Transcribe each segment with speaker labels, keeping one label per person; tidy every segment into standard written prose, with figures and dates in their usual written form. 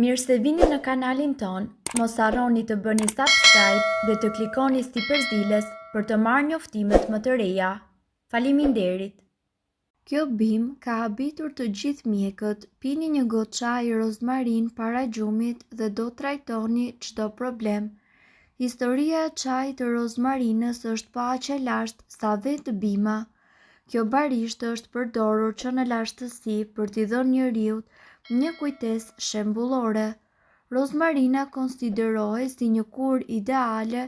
Speaker 1: Mirë se vini në kanalin ton, mos harroni të bëni subscribe dhe të klikoni si përzdiles për të marrë njoftimet më të reja. Faleminderit! Kjo bim ka habitur të gjithë mjekët, pini një gotë çaj rozmarin para gjumit dhe do trajtoni çdo problem. Historia e çajit të rozmarinës është pa aq e lashtë sa vetë bima. Kjo barishtë është përdorur që në lashtësi për t'i dhënë njeriut një kujtesë shembullore. Rozmarina konsiderohet si një kurë ideale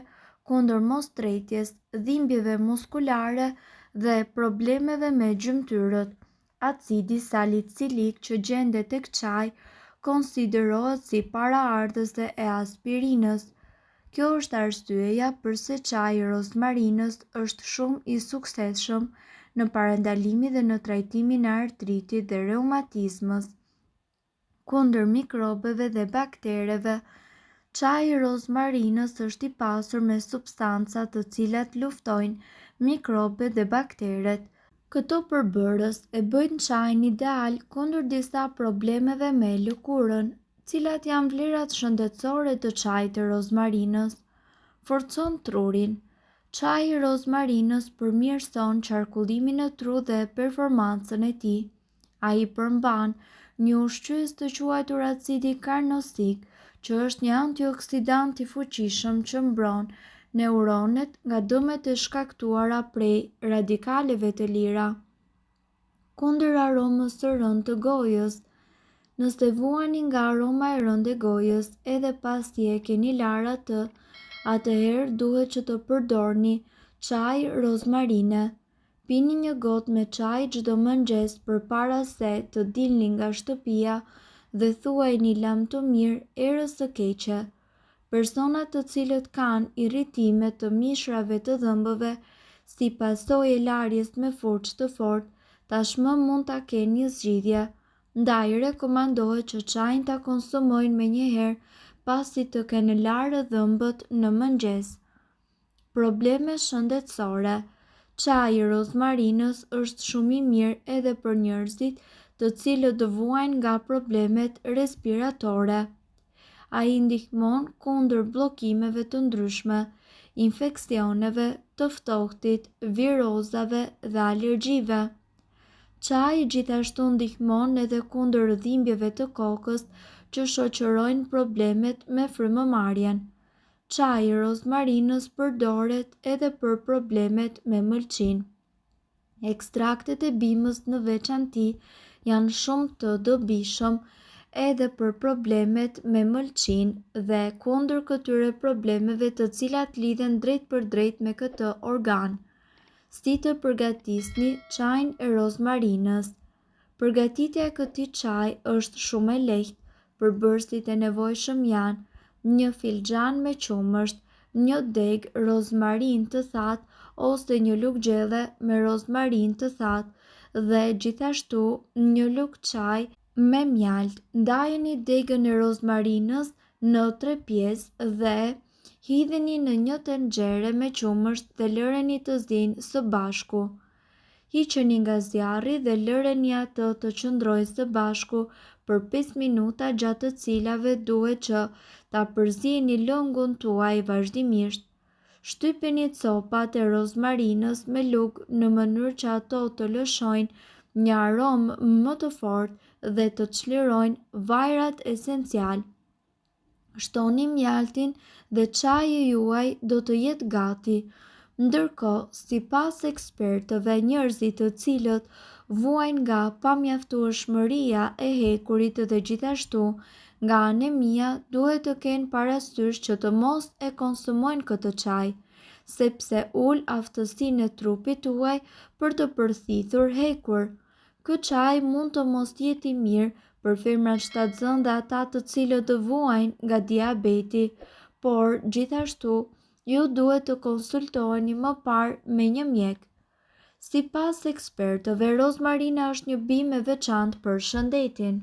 Speaker 1: kundër mostrejtjes, dhimbjeve muskulare dhe problemeve me gjymtyrët. Acidi salicilik që gjendet tek çaji konsiderohet si paraardhëse e aspirinës. Kjo është arsyeja pse çaji i rozmarinës është shumë i suksesshëm në parandalimin dhe në trajtimin e artritit dhe reumatizmës. Kundër mikrobeve dhe baktereve, çaji i rozmarinës është i pasur me substanca të cilat luftojnë mikrobet dhe bakteret. Këto përbërës e bëjnë çajin ideal kundër disa problemeve me lëkurën. Cilat janë vlerat shëndetësore të çajit të rozmarinës? Forcon trurin. Çaji i rozmarinës përmirëson qarkullimin e trut dhe performancën e tij. Ai përmban një ushqyes të quajtur acidi karnosik, që është një antioksidant i fuqishëm që mbron neuronet nga dëmet e shkaktuara prej radikaleve të lira. Kundër aromës së rëndë të gojës. Nëse vuani nga aroma e rëndë e gojës edhe pasi e keni larë atë, atëherë duhet që të përdorni çaj rozmarine. Pini një gotë me çaj çdo mëngjes përpara se të dilni nga shtëpia dhe thuajini lam të mirë erës së keqe. Personat të cilët kanë irritime të mishrave të dhëmbëve si pasojë e larjes me forcë të fortë, tashmë mund ta kenë një zgjidhje. Ndaj rekomandohet që çajin ta konsumojnë menjëherë pasi të kenë larë dhëmbët në mëngjes. Probleme shëndetësore. Çaji i rozmarinës është shumë i mirë edhe për njerëzit të cilët vuajnë nga problemet respiratore. Ai ndihmon kundër bllokimeve të ndryshme, infeksioneve, të ftohtit, virozave dhe alergjive. Çaji gjithashtu ndihmon edhe kundër dhimbjeve të kokës që shoqërojnë problemet me frymëmarrjen. Çaji i rozmarinës përdoret edhe për problemet me mëlçin. Ekstraktet e bimës në veçanti janë shumë të dobishëm edhe për problemet me mëlçin dhe kundër këtyre problemeve të cilat lidhen drejt për drejt me këtë organ. Si të përgatisni çajin e rozmarinës? Përgatitja e këtij çaji është shumë e lehtë. Përbërësit e nevojshëm janë një filxhan me qumësht, një deg rozmarin të thatë ose një lugë gjelle me rozmarin të thatë dhe gjithashtu një lugë çaj me mjaltë. Ndajeni degën e rozmarinës në 3 pjesë dhe hidheni në një tenxhere me qumësht dhe lëreni të ziejnë së bashku. Hiqeni nga zjarri dhe lëreni atë të qëndrojë së bashku për 5 minuta, gjatë të cilave duhet që ta përzieni lëngun tuaj vazhdimisht. Shtypeni copat e rozmarinës me lugë në mënyrë që ato të lëshojnë një aromë më të fortë dhe të çlirojnë vajrat esencial. Shtoni mjaltin dhe çaji juaj do të jetë gati. Ndërkohë, sipas ekspertëve, njerëzit të cilët vuajnë nga pamjaftueshmëria e hekurit dhe gjithashtu nga anemia duhet të kenë parasysh që të mos e konsumojnë këtë çaj, sepse ul aftësinë e trupit tuaj për të përthithur hekur. Ky çaj mund të mos jetë i mirë për femrat shtatzën dhe ata të cilët vuajnë nga diabeti, por gjithashtu ju duhet të konsultoheni më parë me një mjek. Sipas ekspertëve, rozmarina është një bimë e veçantë për shëndetin.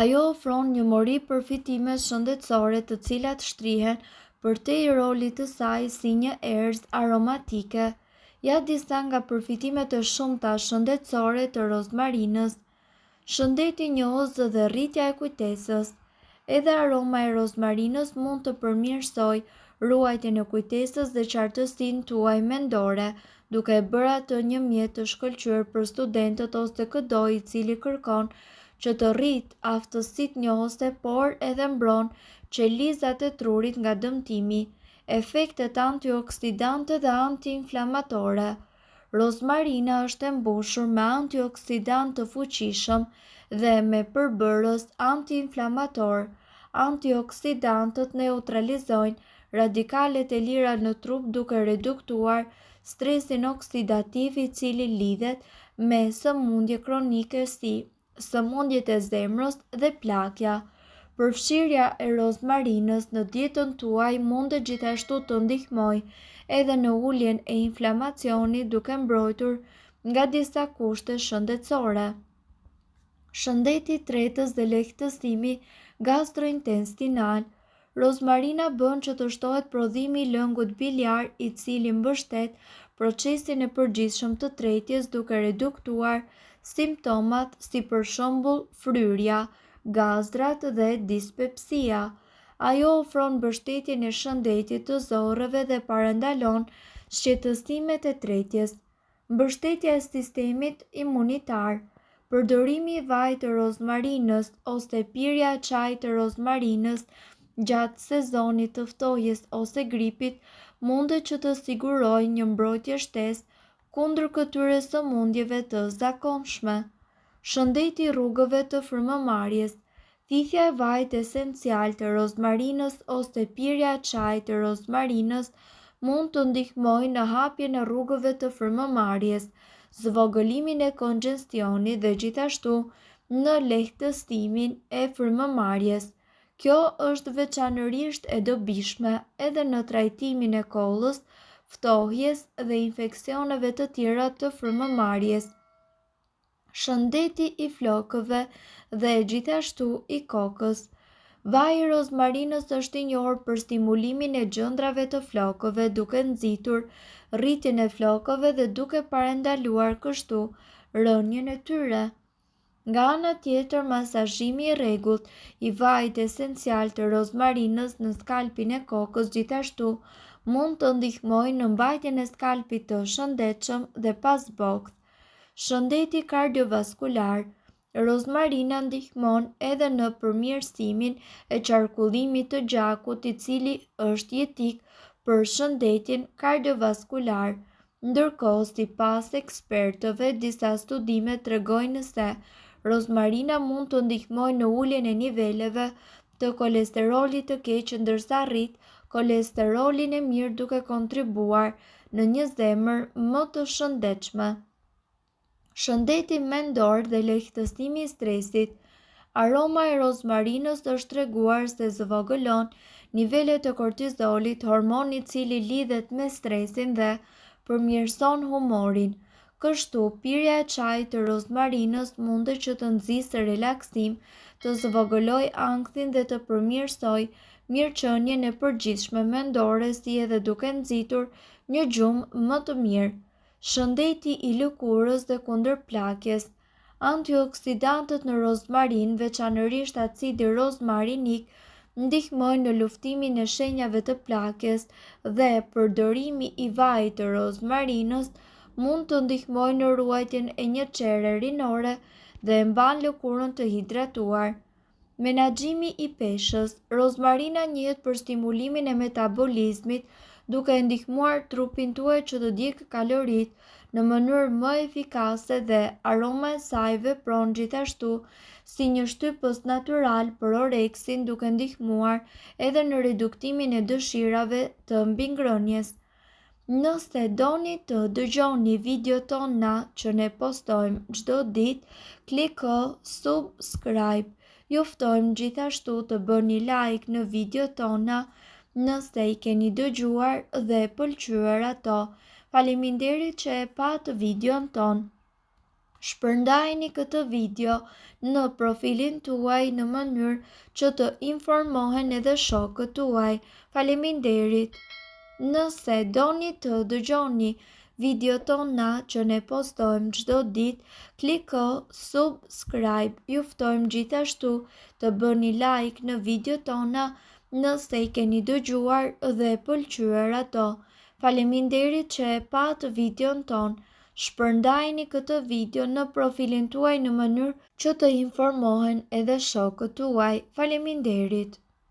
Speaker 1: Ajo ofron një mori përfitime shëndetësore të cilat shtrihen përtej rolit të saj si një erëz aromatike. Ja disa nga përfitimet e shumta shëndetësore të rozmarinës. Shëndeti, njohës dhe rritja e kujtesës. Edhe aroma e rozmarinës mund të përmirësoj ruajtjen e kujtesës dhe qartësinë tuaj mendore, duke e bërë atë një mjet të shkëlqyer për studentët ose çdo i cili kërkon që të rritë aftësitë njohëse, por edhe mbron qelizat e trurit nga dëmtimi. Efektet antioksidante dhe antiinflamatore. Rozmarina është e mbushur me antioksidant të fuqishëm dhe me përbërës antiinflamator. Antioksidantët neutralizojnë radikalet e lira në trup duke reduktuar stresin oksidativ i cili lidhet me sëmundje kronike si sëmundjet e zemrës dhe plakja. Përfshirja e rozmarinës në dietën tuaj mund gjithashtu të ndihmojë edhe në uljen e inflamacionit duke mbrojtur nga disa kushte shëndetësore. Shëndeti i tretës dhe lehtësimi gastrointestinal. Rozmarina bën që të shtohet prodhimi i lëngut biliar, i cili mbështet procesin e përgjithshëm të tretjes duke reduktuar simptomat si për shembull fryrja, gazrat dhe dispepsia. Ajo ofron mbështetjen e shëndetit të zorrëve dhe parandalon shqetësimet e tretjes. Mbështetja e sistemit imunitar. Përdorimi i vajit të rozmarinës ose pirja e çajit të rozmarinës gjatë sezonit të ftohjes ose gripit mundet që të sigurojë një mbrojtje shtesë kundër këtyre sëmundjeve të zakonshme. Shëndeti i rrugëve të frymëmarrjes. Thithja e vajit esencial të rozmarinës ose pirja e çajit të rozmarinës mund të ndihmojë në hapjen e rrugëve të frymëmarrjes, zvogëlimin e kongestionit dhe gjithashtu në lehtësimin e frymëmarrjes. Kjo është veçanërisht e dobishme edhe në trajtimin e kollës, ftohjes dhe infeksioneve të tjera të frymëmarrjes. Shëndeti i flokëve dhe gjithashtu i kokës. Vaji i rozmarinës është i njohur për stimulimin e gjendrave të flokëve duke nxitur rritjen e flokëve dhe duke parandaluar kështu rënien e tyre. Nga ana tjetër, masazhimi i rregullt i vajit esencial të rozmarinës në skalpin e kokës gjithashtu mund të ndihmojë në mbajtjen e skalpit të shëndetshëm dhe pa zbogth. Shëndeti kardiovaskular. Rozmarina ndihmon edhe në përmirësimin e qarkullimit të gjakut, i cili është jetik për shëndetin kardiovaskular. Ndërkohë, sipas ekspertëve, disa studime tregojnë se rozmarina mund të ndihmojë në uljen e niveleve të kolesterolit të keq, ndërsa rrit kolesterolin e mirë duke kontribuar në një zemër më të shëndetshme. Shëndeti mendor dhe lehtësimi i stresit. Aroma e rozmarinës është treguar se zvogëlon nivelet e kortizolit, hormoni i cili lidhet me stresin dhe përmirëson humorin. Kështu, pirja e çajit të rozmarinës mundet që të nxjisë relaksim, të zvogëlojë ankthin dhe të përmirësojë mirëqenien e përgjithshme mendore, si edhe duke nxitur një gjumë më të mirë. Shëndeti i lëkurës dhe kundër plakjes. Antioksidantët në rozmarin, veçanërisht acidi rozmarinik, ndihmojnë në luftimin e shenjave të plakjes dhe përdorimi i vajit të rozmarinës mund të ndihmojë në ruajtjen e një çere rinore dhe e mban lëkurën të hidratuar. Menaxhimi i peshës. Rozmarina njihet për stimulimin e metabolizmit, duke e ndihmuar trupin tuaj që të djegë kaloritë në mënyrë më efikase dhe aroma e saj vepron gjithashtu si një shtypës natyral për oreksin, duke ndihmuar edhe në reduktimin e dëshirave të mbingrënies. Nëse doni të dëgjoni videot tona që ne postojmë çdo ditë, kliko subscribe. Ju ftojmë gjithashtu të bëni like në videot tona nëse i keni dëgjuar dhe pëlqyer ato. Faleminderit që e pat videon ton. Shpërndajeni këtë video në profilin tuaj në mënyrë që të informohen edhe shokët tuaj. Faleminderit. Nëse doni të dëgjoni video tona që ne postojmë çdo ditë, kliko subscribe. Ju ftojmë gjithashtu të bëni like në video tona nëse i keni dëgjuar dhe pëlqyer ato. Faleminderit që e pat videon ton. Shpërndajni këtë video në profilin tuaj në mënyrë që të informohen edhe shokët tuaj. Faleminderit.